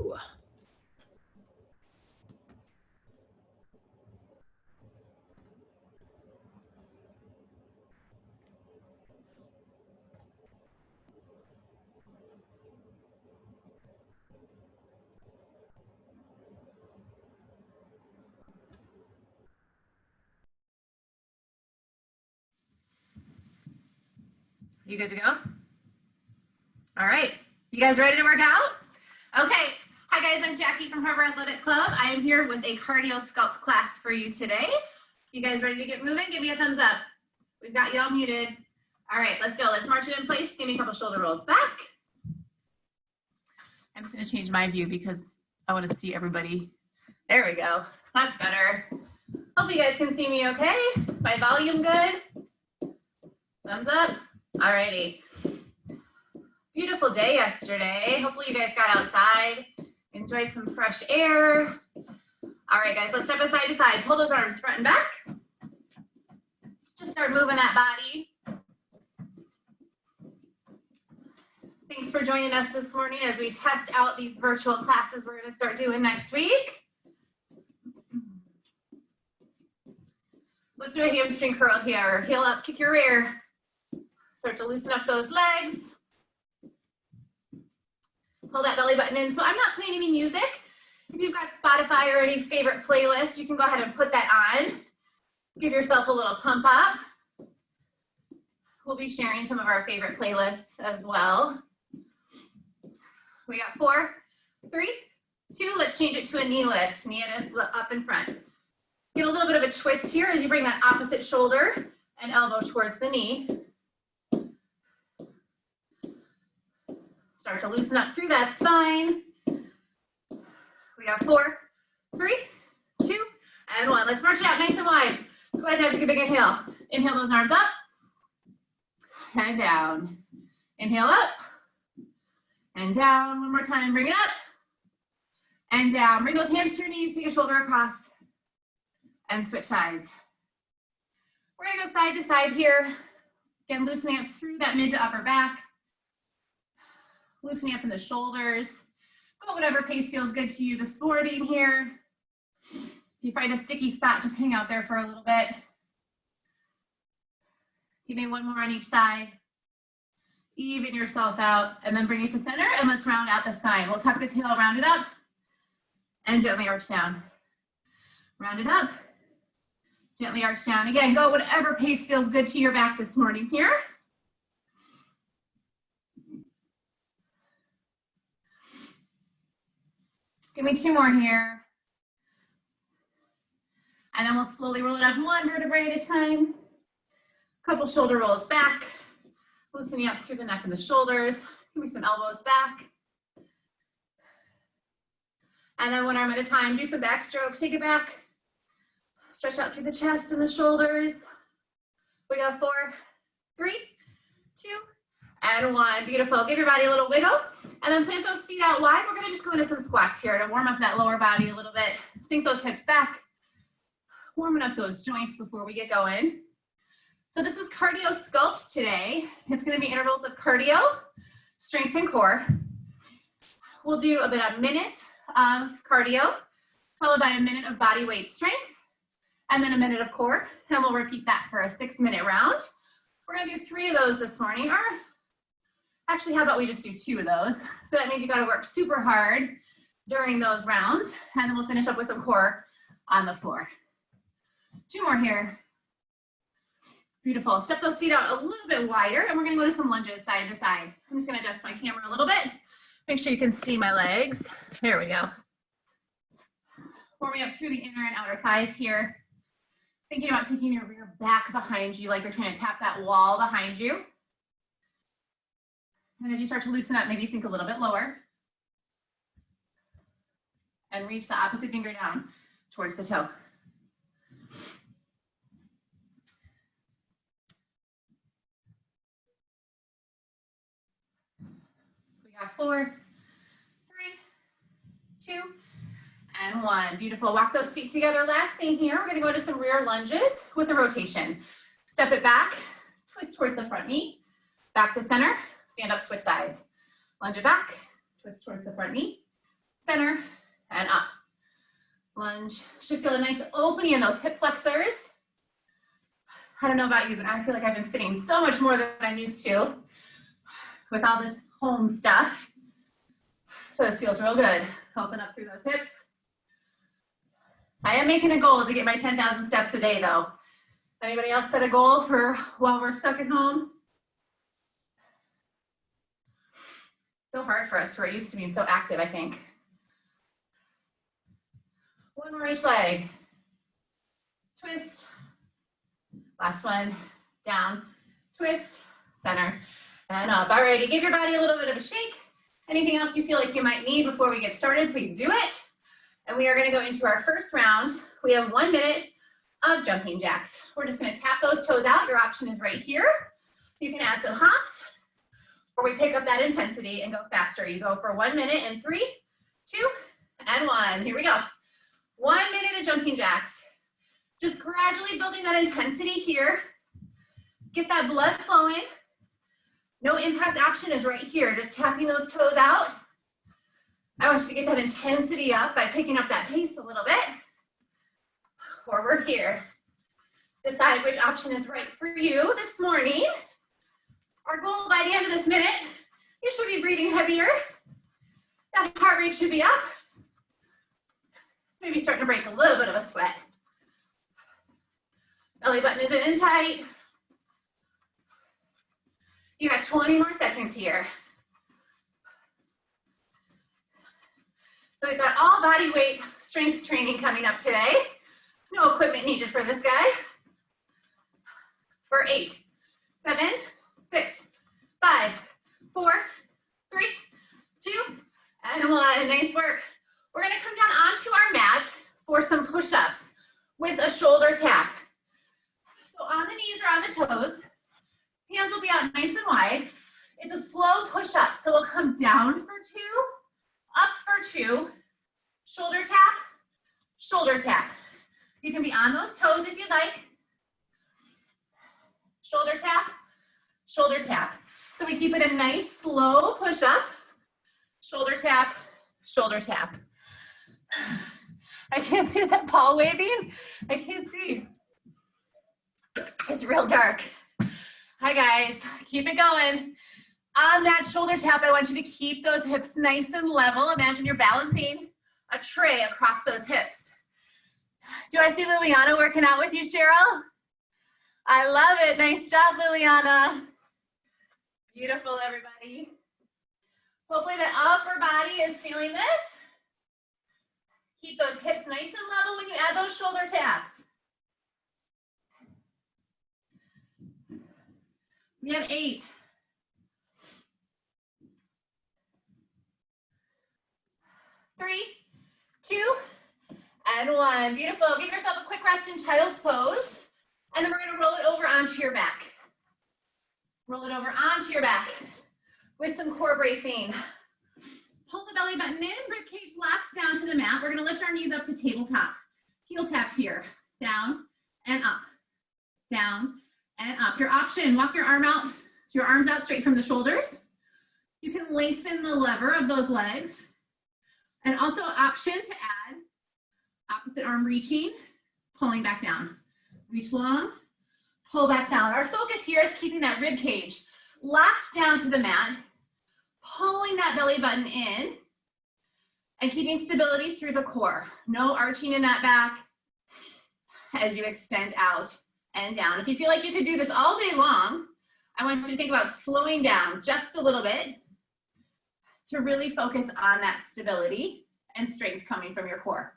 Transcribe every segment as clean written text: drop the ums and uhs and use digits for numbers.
go. You good to go? All right, you guys ready to work out? Okay, hi guys, I'm Jackie from Harbor Athletic Club. I am here with a cardio sculpt class for you today. You guys ready to get moving? Give me a thumbs up. We've got you all muted. All right, let's go. Let's march it in place. Give me a couple shoulder rolls back. I'm just gonna change my view because I wanna see everybody. There we go, that's better. Hope you guys can see me okay. My volume good? Thumbs up. All righty. Beautiful day yesterday. Hopefully you guys got outside, enjoyed some fresh air. All right, guys, let's step side to side. Pull those arms front and back. Just start moving that body. Thanks for joining us this morning as we test out these virtual classes we're going to start doing next week. Let's do a hamstring curl here. Heel up, kick your rear. Start to loosen up those legs. Pull that belly button in. So I'm not playing any music. If you've got Spotify or any favorite playlist, you can go ahead and put that on. Give yourself a little pump up. We'll be sharing some of our favorite playlists as well. We got 4, 3, 2. Let's change it to a knee lift. Knee up in front. Get a little bit of a twist here as you bring that opposite shoulder and elbow towards the knee. Start to loosen up through that spine. We got 4, 3, 2, and 1. Let's march it out nice and wide. Squat down, take a big inhale. Inhale those arms up and down. Inhale up and down. One more time, bring it up and down. Bring those hands to your knees, take a shoulder across and switch sides. We're gonna go side to side here. Again, loosening up through that mid to upper back. Loosening up in the shoulders. Go whatever pace feels good to you this morning here. If you find a sticky spot, just hang out there for a little bit. Give me one more on each side. Even yourself out and then bring it to center and let's round out the spine. We'll tuck the tail, round it up and gently arch down. Round it up, gently arch down. Again, go whatever pace feels good to your back this morning here. Give me 2 more here. And then we'll slowly roll it up one vertebrae at a time. Couple shoulder rolls back. Loosening up through the neck and the shoulders. Give me some elbows back. And then one arm at a time, do some backstroke. Take it back. Stretch out through the chest and the shoulders. We got 4, 3, 2, and 1. Beautiful. Give your body a little wiggle. And then plant those feet out wide. We're gonna just go into some squats here to warm up that lower body a little bit. Sink those hips back. Warming up those joints before we get going. So this is cardio sculpt today. It's gonna be intervals of cardio, strength and core. We'll do about a minute of cardio, followed by a minute of body weight strength, and then a minute of core. And we'll repeat that for a 6-minute round. We're gonna do 3 of those this morning, or actually, how about we just do 2 of those? So that means you gotta work super hard during those rounds, and then we'll finish up with some core on the floor. 2 more here. Beautiful. Step those feet out a little bit wider, and we're gonna go to some lunges side to side. I'm just gonna adjust my camera a little bit. Make sure you can see my legs. There we go. Warming up through the inner and outer thighs here. Thinking about taking your rear back behind you like you're trying to tap that wall behind you. And as you start to loosen up, maybe sink a little bit lower. And reach the opposite finger down towards the toe. We got 4, 3, 2, and 1. Beautiful. Walk those feet together. Last thing here, we're gonna go into some rear lunges with a rotation. Step it back, twist towards the front knee, back to center, stand up, switch sides. Lunge it back, twist towards the front knee, center, and up. Lunge. Should feel a nice opening in those hip flexors. I don't know about you, but I feel like I've been sitting so much more than I'm used to with all this home stuff. So this feels real good. Open up through those hips. I am making a goal to get my 10,000 steps a day though. Anybody else set a goal for while we're stuck at home? So hard for us. We're used to being so active, I think. One more each leg. Twist. Last one. Down. Twist. Center. And up. Alrighty, give your body a little bit of a shake. Anything else you feel like you might need before we get started, please do it. And we are going to go into our first round. We have 1 minute of jumping jacks. We're just going to tap those toes out. Your option is right here. You can add some hops, or we pick up that intensity and go faster. You go for 1 minute in 3, 2, and 1. Here we go. 1 minute of jumping jacks. Just gradually building that intensity here. Get that blood flowing. No impact option is right here. Just tapping those toes out. I want you to get that intensity up by picking up that pace a little bit. Or we're here. Decide which option is right for you this morning. Our goal by the end of this minute, you should be breathing heavier. That heart rate should be up. Maybe starting to break a little bit of a sweat. Belly button is in tight. You got 20 more seconds here. So we've got all body weight strength training coming up today. No equipment needed for this guy. For 8, 7, 6, 5, 4, 3, 2, and 1. Nice work. We're gonna come down onto our mat for some push-ups with a shoulder tap. So on the knees or on the toes, hands will be out nice and wide. It's a slow push-up, so we'll come down for 2, up for 2, shoulder tap, shoulder tap. You can be on those toes if you'd like. Shoulder tap, shoulder tap. So we keep it a nice slow push-up, shoulder tap, shoulder tap. I can't see, is that Paul waving? I can't see. It's real dark. Hi guys, keep it going. On that shoulder tap, I want you to keep those hips nice and level. Imagine you're balancing a tray across those hips. Do I see Liliana working out with you, Cheryl? I love it. Nice job, Liliana. Beautiful, everybody. Hopefully the upper body is feeling this. Keep those hips nice and level when you add those shoulder taps. We have 8. 3, 2, and 1. Beautiful. Give yourself a quick rest in child's pose. And then we're going to roll it over onto your back. Roll it over onto your back with some core bracing. Pull the belly button in, ribcage locks down to the mat. We're going to lift our knees up to tabletop. Heel taps here. Down and up. Down and up. Your option, walk your arm out, your arms out straight from the shoulders. You can lengthen the lever of those legs. And also option to add opposite arm reaching, pulling back down. Reach long, pull back down. Our focus here is keeping that rib cage locked down to the mat, pulling that belly button in, and keeping stability through the core. No arching in that back as you extend out and down. If you feel like you could do this all day long, I want you to think about slowing down just a little bit to really focus on that stability and strength coming from your core.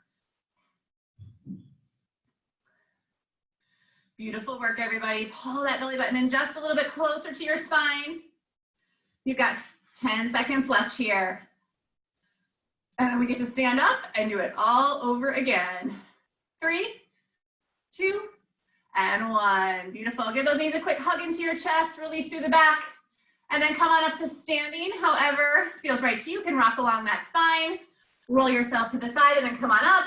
Beautiful work, everybody. Pull that belly button in just a little bit closer to your spine. You've got 10 seconds left here. And then we get to stand up and do it all over again. 3, 2, and 1. Beautiful. Give those knees a quick hug into your chest, release through the back, and then come on up to standing. However feels right to you. You can rock along that spine, roll yourself to the side, and then come on up.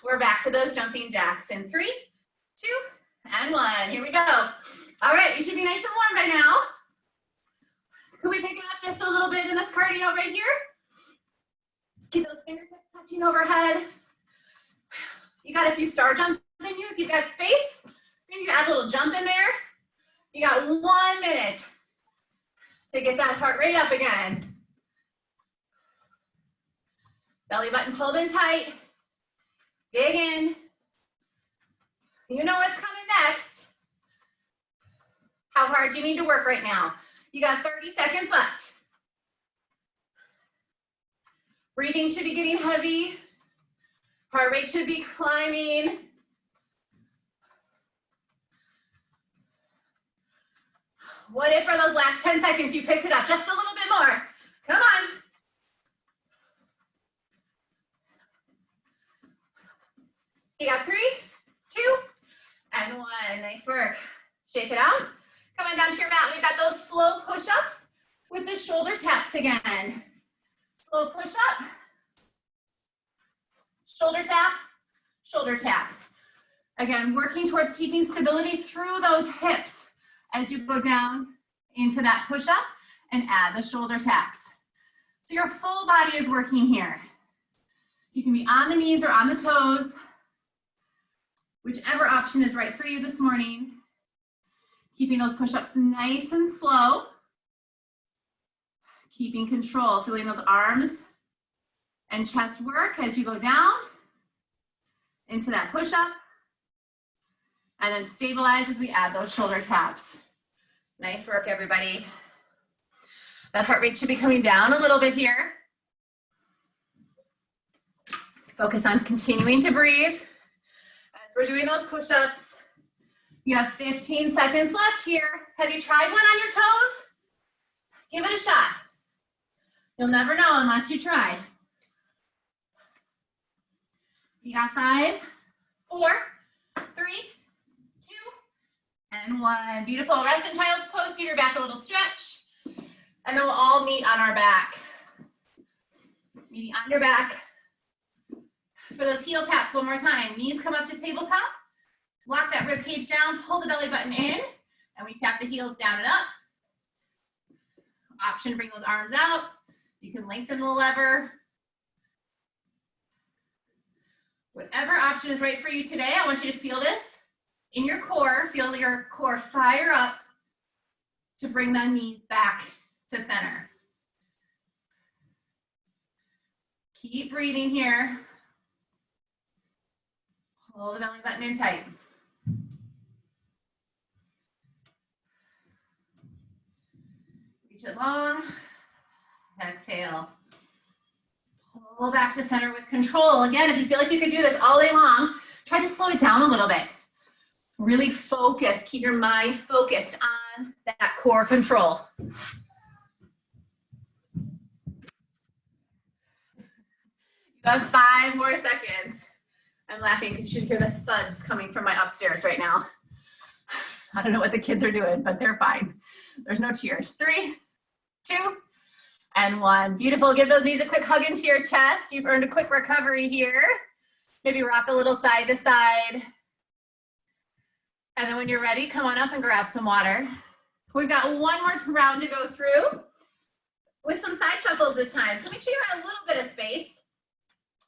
We're back to those jumping jacks in 3, 2, and 1. Here we go. All right, you should be nice and warm by now. Could we pick it up just a little bit in this cardio right here? Get those fingertips touching overhead. You got a few star jumps in you if you've got space. Maybe you add a little jump in there. You got 1 minute to get that heart rate up again. Belly button pulled in tight. Dig in. You know what's coming next. How hard do you need to work right now? You got 30 seconds left. Breathing should be getting heavy. Heart rate should be climbing. What if for those last 10 seconds you picked it up just a little bit more? Come on. You got 3, 2, and 1. Nice work. Shake it out. Come on down to your mat. We've got those slow push-ups with the shoulder taps again. Slow push-up. Shoulder tap, shoulder tap. Again, working towards keeping stability through those hips as you go down into that push-up and add the shoulder taps. So your full body is working here. You can be on the knees or on the toes, whichever option is right for you this morning. Keeping those push-ups nice and slow. Keeping control, feeling those arms and chest work as you go down into that push-up. And then stabilize as we add those shoulder taps. Nice work, everybody. That heart rate should be coming down a little bit here. Focus on continuing to breathe as we're doing those push-ups. You have 15 seconds left here. Have you tried one on your toes? Give it a shot. You'll never know unless you try. You got 5, 4, 3, 2, and 1. Beautiful. Rest in child's pose. Give your back a little stretch. And then we'll all meet on our back. Meeting on your back. For those heel taps, one more time. Knees come up to tabletop. Lock that rib cage down. Pull the belly button in. And we tap the heels down and up. Option, bring those arms out. You can lengthen the lever. Whatever option is right for you today, I want you to feel this in your core. Feel your core fire up to bring the knees back to center. Keep breathing here. Hold the belly button in tight. Reach it long. Exhale. Pull back to center with control. Again, if you feel like you could do this all day long, try to slow it down a little bit. Really focus. Keep your mind focused on that core control. You have 5 more seconds. I'm laughing because you should hear the thuds coming from my upstairs right now. I don't know what the kids are doing, but they're fine. There's no tears. 3, 2, and 1. Beautiful. Give those knees a quick hug into your chest. You've earned a quick recovery here. Maybe rock a little side to side. And then when you're ready, come on up and grab some water. We've got one more round to go through with some side shuffles this time. So make sure you have a little bit of space.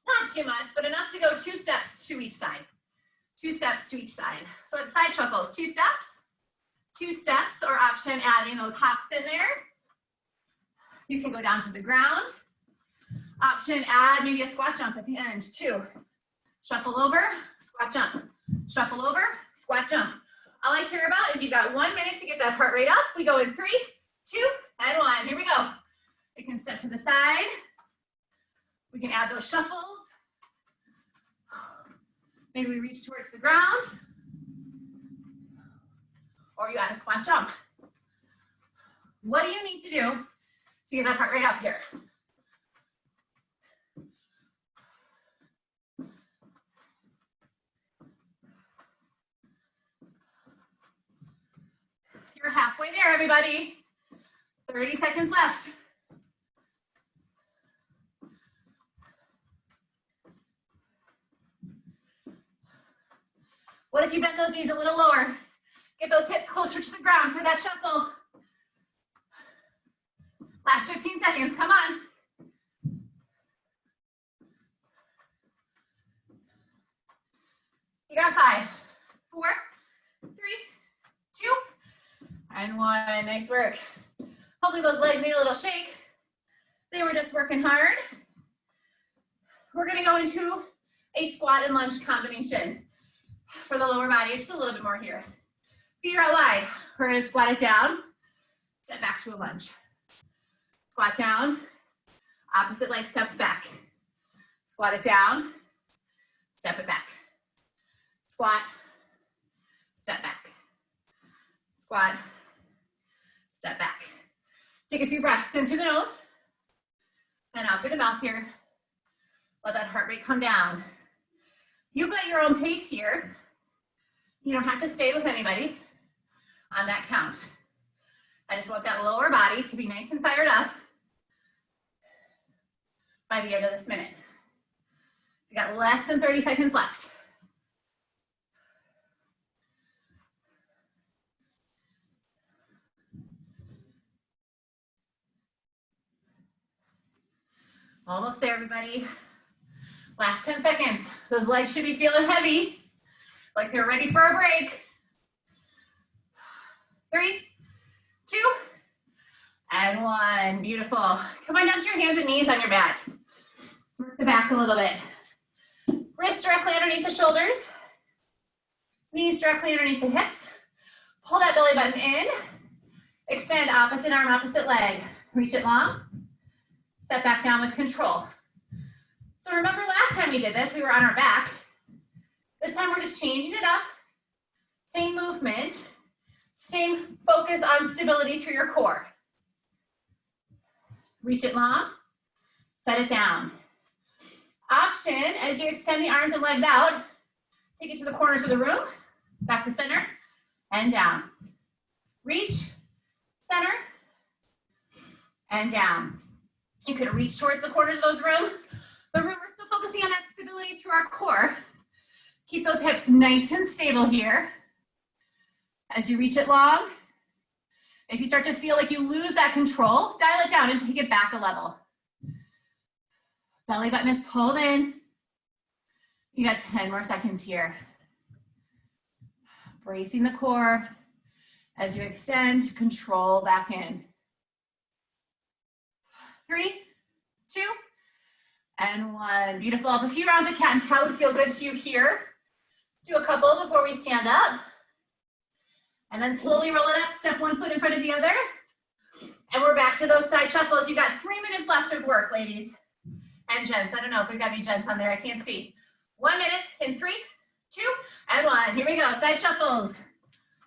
Not too much, but enough to go 2 steps to each side. 2 steps to each side. So it's side shuffles, 2 steps, 2 steps, or option adding those hops in there. You can go down to the ground. Option, add maybe a squat jump at the end. 2. Shuffle over, squat jump. Shuffle over, squat jump. All I care about is you've got 1 minute to get that heart rate up. We go in 3, 2, and 1. Here we go. You can step to the side. We can add those shuffles. Maybe we reach towards the ground. Or you add a squat jump. What do you need to do to get that heart rate up here? You're halfway there, everybody. 30 seconds left. What if you bend those knees a little lower? Get those hips closer to the ground for that shuffle. Last 15 seconds, come on. one, nice work. Hopefully those legs need a little shake. They were just working hard. We're gonna go into a squat and lunge combination for the lower body, just a little bit more here. Feet are out wide. We're gonna squat it down, step back to a lunge. Squat down, opposite leg steps back. Squat it down, step it back. Squat, step back. Squat, step back. Take a few breaths in through the nose and out through the mouth here. Let that heart rate come down. You've got your own pace here. You don't have to stay with anybody on that count. I just want that lower body to be nice and fired up by the end of this minute. We got less than 30 seconds left. Almost there, everybody. Last 10 seconds. Those legs should be feeling heavy, like they're ready for a break. 3, 2, and 1. Beautiful. Come on down to your hands and knees on your mat. Work the back a little bit. Wrists directly underneath the shoulders. Knees directly underneath the hips. Pull that belly button in. Extend opposite arm, opposite leg. Reach it long. Step back down with control. So remember last time we did this, we were on our back. This time we're just changing it up. Same movement. Same focus on stability through your core. Reach it long. Set it down. Option, as you extend the arms and legs out, take it to the corners of the room, back to center, and down. Reach, center, and down. You could reach towards the corners of those rooms. But we're still focusing on that stability through our core. Keep those hips nice and stable here. As you reach it long, if you start to feel like you lose that control, dial it down and take it back a level. Belly button is pulled in. You got 10 more seconds here. Bracing the core as you extend, control back in. 3, 2, and 1. Beautiful. If a few rounds of cat and cow would feel good to you here, do a couple before we stand up. And then slowly roll it up, step one foot in front of the other. And we're back to those side shuffles. You got 3 minutes left of work, ladies and gents. I don't know if we've got any gents on there. I can't see. 1 minute in 3, 2, and 1. Here we go. Side shuffles.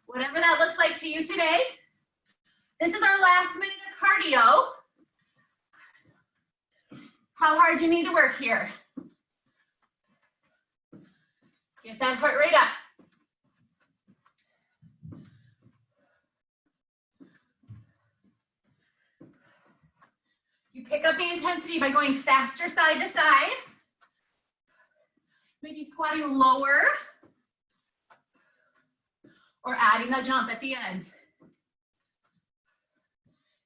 Whatever that looks like to you today. This is our last minute of cardio. How hard do you need to work here? Get that heart rate up. You pick up the intensity by going faster side to side. Maybe squatting lower or adding a jump at the end.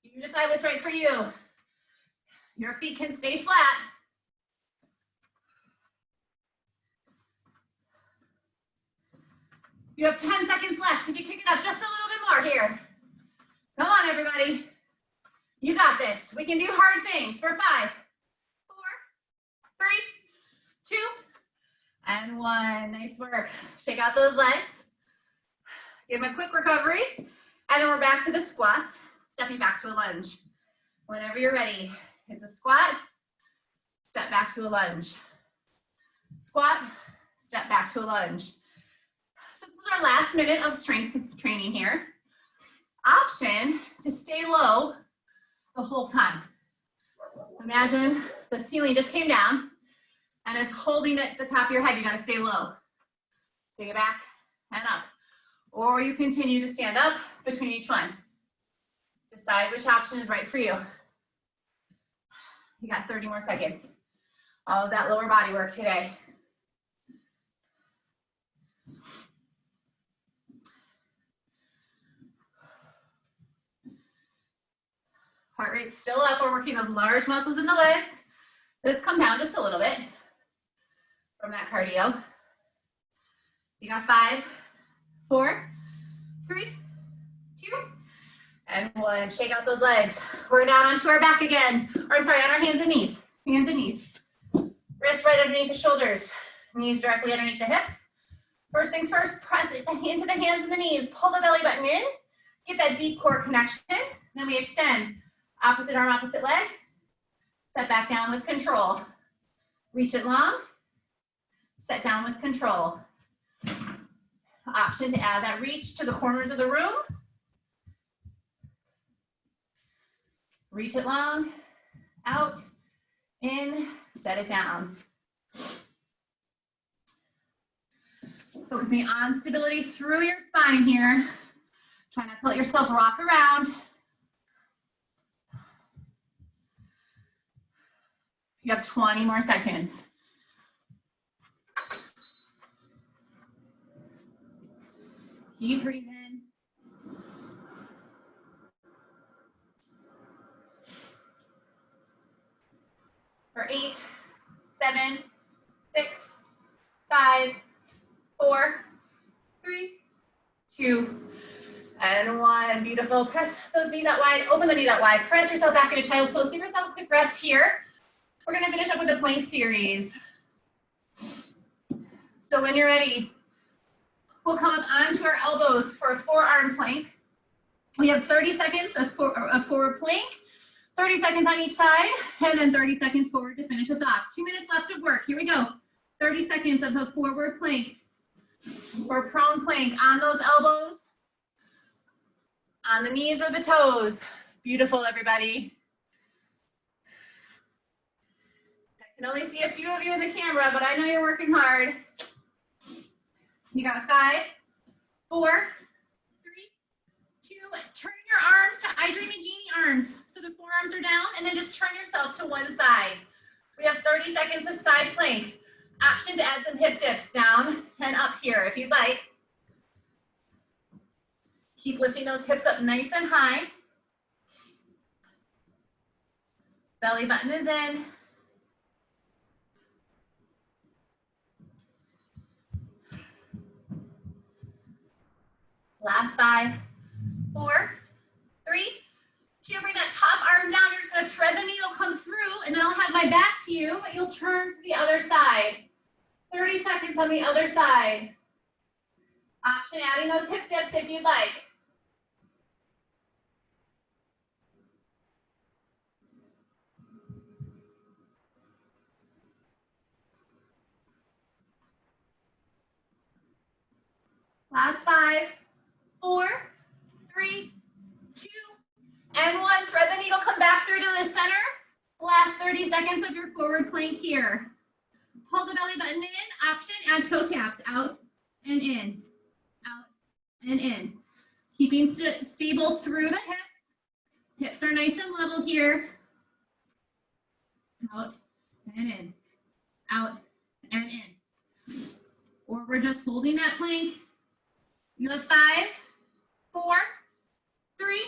You decide what's right for you. Your feet can stay flat. You have 10 seconds left. Could you kick it up just a little bit more here? Come on, everybody. You got this. We can do hard things for 5, 4, 3, 2, and 1. Nice work. Shake out those legs. Give them a quick recovery. And then we're back to the squats, stepping back to a lunge. Whenever you're ready. It's a squat, step back to a lunge. Squat, step back to a lunge. So this is our last minute of strength training here. Option to stay low the whole time. Imagine the ceiling just came down and it's holding at the top of your head. You got to stay low. Take it back and up. Or you continue to stand up between each one. Decide which option is right for you. You got 30 more seconds. All of that lower body work today. Heart rate's still up. We're working those large muscles in the legs. But it's come down just a little bit from that cardio. You got 5, 4, 3, 2, And one, shake out those legs. We're down onto our back again. Or I'm sorry, on our hands and knees. Hands and knees. Wrists right underneath the shoulders. Knees directly underneath the hips. First things first, press it into the hands and the knees. Pull the belly button in. Get that deep core connection. Then we extend. Opposite arm, opposite leg. Set back down with control. Reach it long. Set down with control. Option to add that reach to the corners of the room. Reach it long, out, in, set it down. Focusing on stability through your spine here. Try not to let yourself rock around. You have 20 more seconds. Keep breathing. For 8, 7, 6, 5, 4, 3, 2, and 1. Beautiful. Press those knees out wide. Open the knees out wide. Press yourself back into child's pose. Give yourself a quick rest here. We're going to finish up with the plank series. So when you're ready, we'll come up onto our elbows for a forearm plank. We have 30 seconds of forward plank, 30 seconds on each side, and then 30 seconds forward to finish us off. 2 minutes left of work. Here we go. 30 seconds of a forward plank or prone plank on those elbows, on the knees or the toes. Beautiful, everybody. I can only see a few of you in the camera, but I know you're working hard. You got 5, 4, 3, 2, turn your arms to I Dream a Genie arms. So the forearms are down, and then just turn yourself to one side. We have 30 seconds of side plank. Option to add some hip dips down and up here if you'd like. Keep lifting those hips up nice and high. Belly button is in. Last 5, 4, 3, 2. Bring that top arm down. You're just going to thread the needle, come through, and then I'll have my back to you, but you'll turn to the other side. 30 seconds on the other side. Option adding those hip dips if you'd like. Last 5, 4, 3, 2, and 1. Thread the needle, come back through to the center. Last 30 seconds of your forward plank here. Pull the belly button in. Option, add toe taps. Out and in. Out and in. Keeping stable through the hips. Hips are nice and level here. Out and in. Out and in. Or we're just holding that plank. You have 5, 4, 3,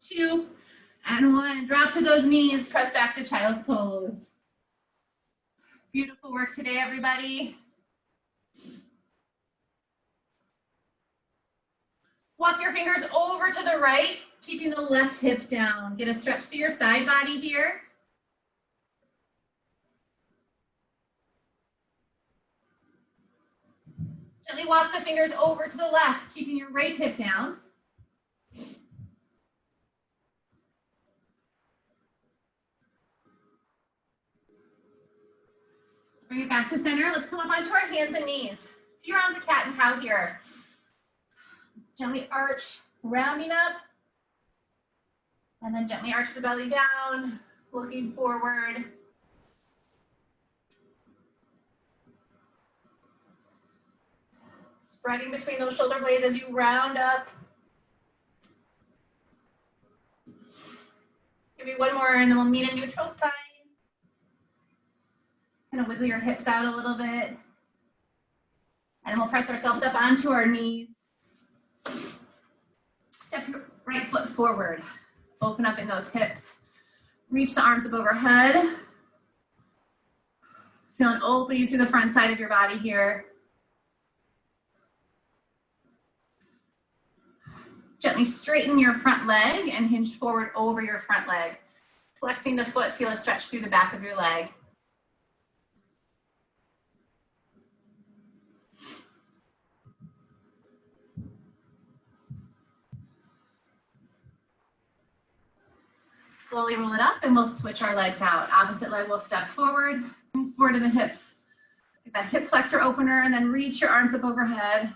2, and 1. Drop to those knees. Press back to child's pose. Beautiful work today, everybody. Walk your fingers over to the right, keeping the left hip down. Get a stretch through your side body here. Gently walk the fingers over to the left, keeping your right hip down. Bring it back to center. Let's come up onto our hands and knees. A few rounds of cat and cow here. Gently arch, rounding up. And then gently arch the belly down, looking forward. Spreading between those shoulder blades as you round up. Give me one more and then we'll meet a neutral spine. Kind of wiggle your hips out a little bit. And then we'll press ourselves up onto our knees. Step your right foot forward. Open up in those hips. Reach the arms up overhead. Feel an opening through the front side of your body here. Gently straighten your front leg and hinge forward over your front leg. Flexing the foot, feel a stretch through the back of your leg. Slowly roll it up and we'll switch our legs out. Opposite leg will step forward, forward to the hips. Get that hip flexor opener and then reach your arms up overhead.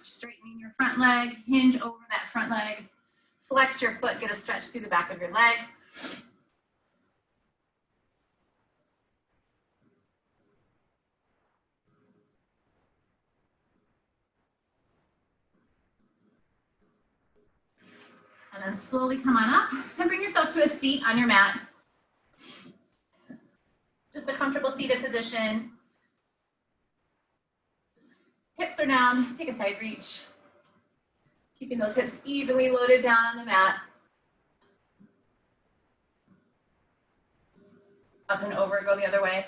Straightening your front leg, hinge over that front leg. Flex your foot, get a stretch through the back of your leg. And then slowly come on up and bring yourself to a seat on your mat. Just a comfortable seated position. Hips are down, take a side reach. Keeping those hips evenly loaded down on the mat. Up and over, go the other way.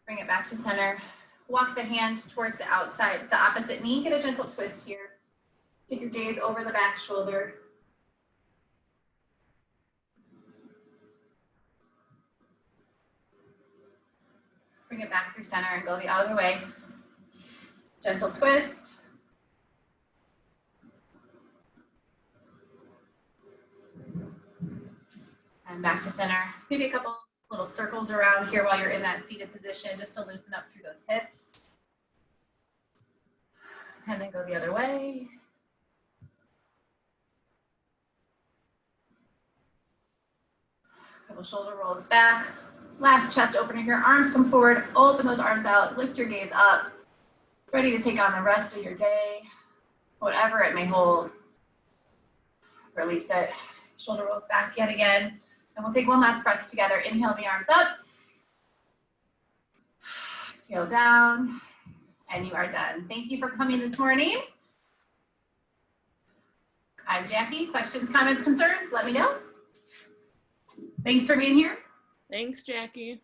Bring it back to center. Walk the hand towards the outside, the opposite knee. Get a gentle twist here. Take your gaze over the back shoulder. Bring it back through center and go the other way. Gentle twist. And back to center. Maybe a couple little circles around here while you're in that seated position, just to loosen up through those hips. And then go the other way. Couple shoulder rolls back. Last chest opener here. Arms come forward. Open those arms out. Lift your gaze up. Ready to take on the rest of your day, whatever it may hold. Release it. Shoulder rolls back yet again. And we'll take one last breath together. Inhale the arms up. Exhale down. And you are done. Thank you for coming this morning. I'm Jackie. Questions, comments, concerns? Let me know. Thanks for being here. Thanks, Jackie.